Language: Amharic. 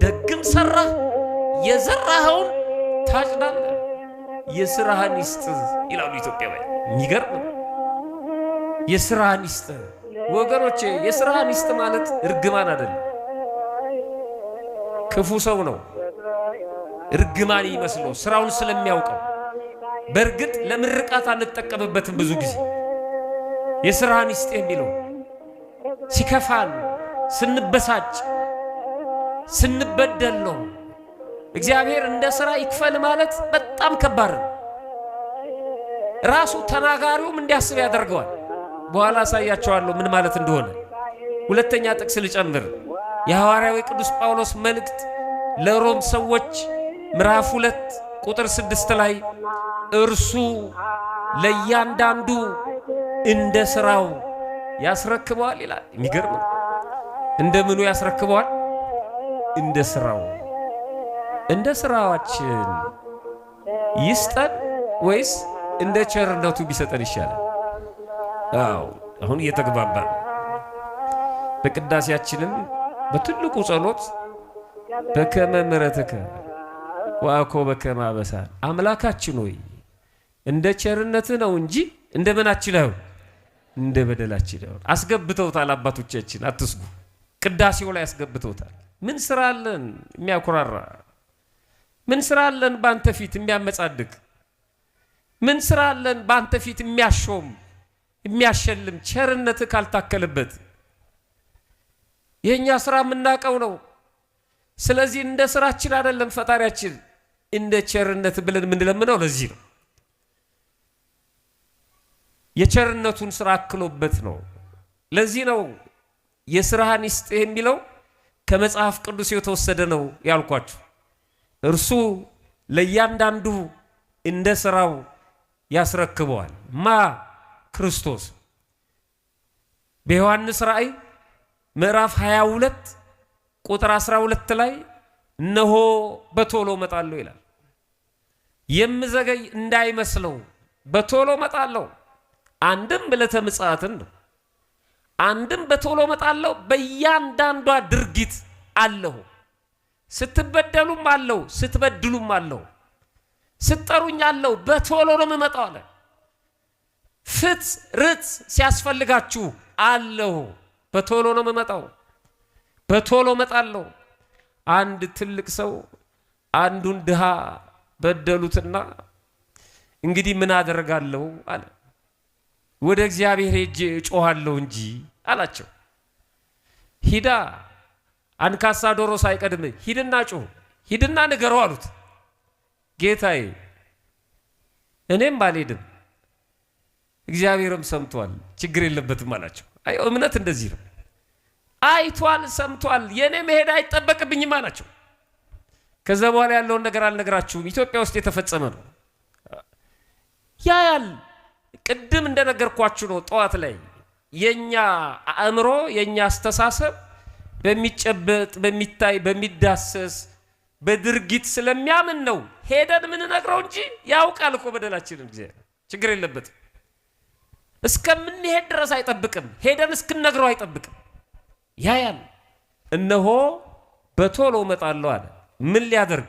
ደግም ሰራህ የዘራኸውን ታጭዳለህ። የሥራህን ይስጥህ ይላሉ ኢትዮጵያውያን። የሚገርም የሥራህን ይስጥህ ወገኖቼ። የሥራህን ይስጥ ማለት እርግማን አይደለም። ክፉ ሰው ነው እርግማን ይመስለው ስራውን ስለሚያውቀው። በእርግጥ ለምርቃት አንጠቀምበትም። ብዙ ጊዜ የሥራህን ይስጥ የሚለው ሲከፋን፣ ስንበሳጭ፣ ስንበደል ነው። እግዚአብሔር እንደ ሥራ ይክፈል ማለት በጣም ከባድ ነው። ራሱ ተናጋሪውም እንዲያስብ ያደርገዋል። በኋላ አሳያቸዋለሁ ምን ማለት እንደሆነ። ሁለተኛ ጥቅስ ልጨምር። የሐዋርያው ቅዱስ ጳውሎስ መልእክት ለሮም ሰዎች ምዕራፍ 2 ቁጥር 6 ላይ እርሱ ለእያንዳንዱ እንደ ሥራው ያስረክበዋል ይላል። የሚገርም ነው። እንደምኑ ያስረክበዋል? እንደ ሥራው። እንደ ሥራዋችን ይስጠን ወይስ እንደ ቸርነቱ ቢሰጠን ይሻላል? አዎ አሁን እየተግባባን በቅዳሴያችንም በትልቁ ጸሎት በከመ ምሕረትከ ወአኮ በከመ አበሳነ፣ አምላካችን ሆይ እንደ ቸርነትህ ነው እንጂ እንደ ምናችን አይሁን፣ እንደ በደላችን አይሁን። አስገብተውታል አባቶቻችን፣ አትስጉ። ቅዳሴው ላይ አስገብተውታል። ምን ስራ አለን የሚያኮራራ? ምን ስራ አለን ባንተ ፊት የሚያመጻድቅ? ምን ስራ አለን ባንተ ፊት የሚያሾም የሚያሸልም? ቸርነትህ ካልታከለበት የኛ ስራ የምናቀው ነው። ስለዚህ እንደ ስራችን አይደለም ፈጣሪያችን እንደ ቸርነት ብለን የምንለምነው ለዚህ ነው። የቸርነቱን ስራ አክሎበት ነው። ለዚህ ነው የሥራህን ይስጥ የሚለው ከመጽሐፍ ቅዱስ የተወሰደ ነው ያልኳችሁ። እርሱ ለእያንዳንዱ እንደ ሥራው ያስረክበዋል። ማ ክርስቶስ። በዮሐንስ ራእይ ምዕራፍ 22 ቁጥር 12 ላይ እነሆ በቶሎ መጣለሁ ይላል። የምዘገይ እንዳይመስለው በቶሎ መጣለሁ። አንድም ዕለተ ምጽአትን ነው፣ አንድም በቶሎ መጣለሁ። በእያንዳንዷ ድርጊት አለሁ። ስትበደሉም አለሁ፣ ስትበድሉም አለሁ። ስትጠሩኝ አለሁ፣ በቶሎ ነው የምመጣው አለ። ፍትሕ ርትዕ ሲያስፈልጋችሁ አለሁ፣ በቶሎ ነው የምመጣው፣ በቶሎ መጣለሁ። አንድ ትልቅ ሰው አንዱን ድሃ በደሉትና እንግዲህ ምን አደርጋለሁ አለ። ወደ እግዚአብሔር ሄጄ እጮሃለሁ እንጂ አላቸው። ሂዳ አንካሳ ዶሮ ሳይቀድም ሂድና ጮህ፣ ሂድና ንገረው አሉት። ጌታዬ እኔም ባልሄድም እግዚአብሔርም ሰምቷል፣ ችግር የለበትም አላቸው። አይ እምነት እንደዚህ ነው። አይቷል፣ ሰምቷል፣ የኔ መሄድ አይጠበቅብኝም አላቸው። ከዛ በኋላ ያለውን ነገር አልነግራችሁም፣ ኢትዮጵያ ውስጥ የተፈጸመ ነው። ያያል። ቅድም እንደነገርኳችሁ ነው። ጠዋት ላይ የኛ አእምሮ የኛ አስተሳሰብ በሚጨበጥ በሚታይ በሚዳሰስ በድርጊት ስለሚያምን ነው ሄደን ምን ነግረው እንጂ ያውቃል እኮ በደላችንን። እግዚአብሔር ችግር የለበትም። እስከምንሄድ ድረስ አይጠብቅም። ሄደን እስክንነግረው አይጠብቅም። ያያል። እነሆ በቶሎ እመጣለሁ አለ። ምን ሊያደርግ?